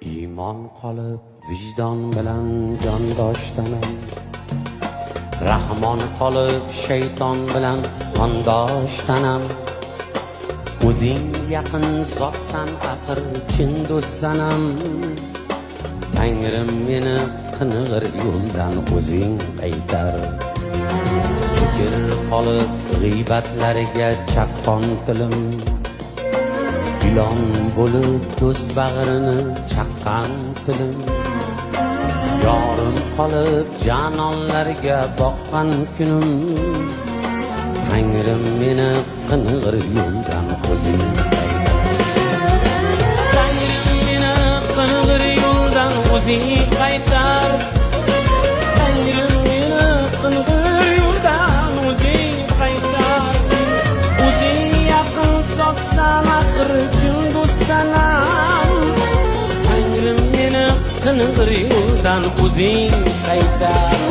iymon qolib vijdon bilan jondoshtanam, rahmon qolib shayton bilan qondoshtanam. O'zing yaqin zotsan axir chin do'stanam, Tangrim meni qing'ir yo'ldan o'zing qaytar. Zikr qolib g'iybatlariga chaqqon tilim, ilon bo'lib do'st bag'rini chaqqan tilim. Yorim qolib janonlarga boqqan kunim, Tangrim meni qing'ir yo'ldan o'zing qaytar. Tangrim meni qing'ir yo'ldan o'zing qaytar. O'zing yaqin zotsan axir chin do'stanam, Tangrim meni qing'ir yo'ldan o'zing qaytar.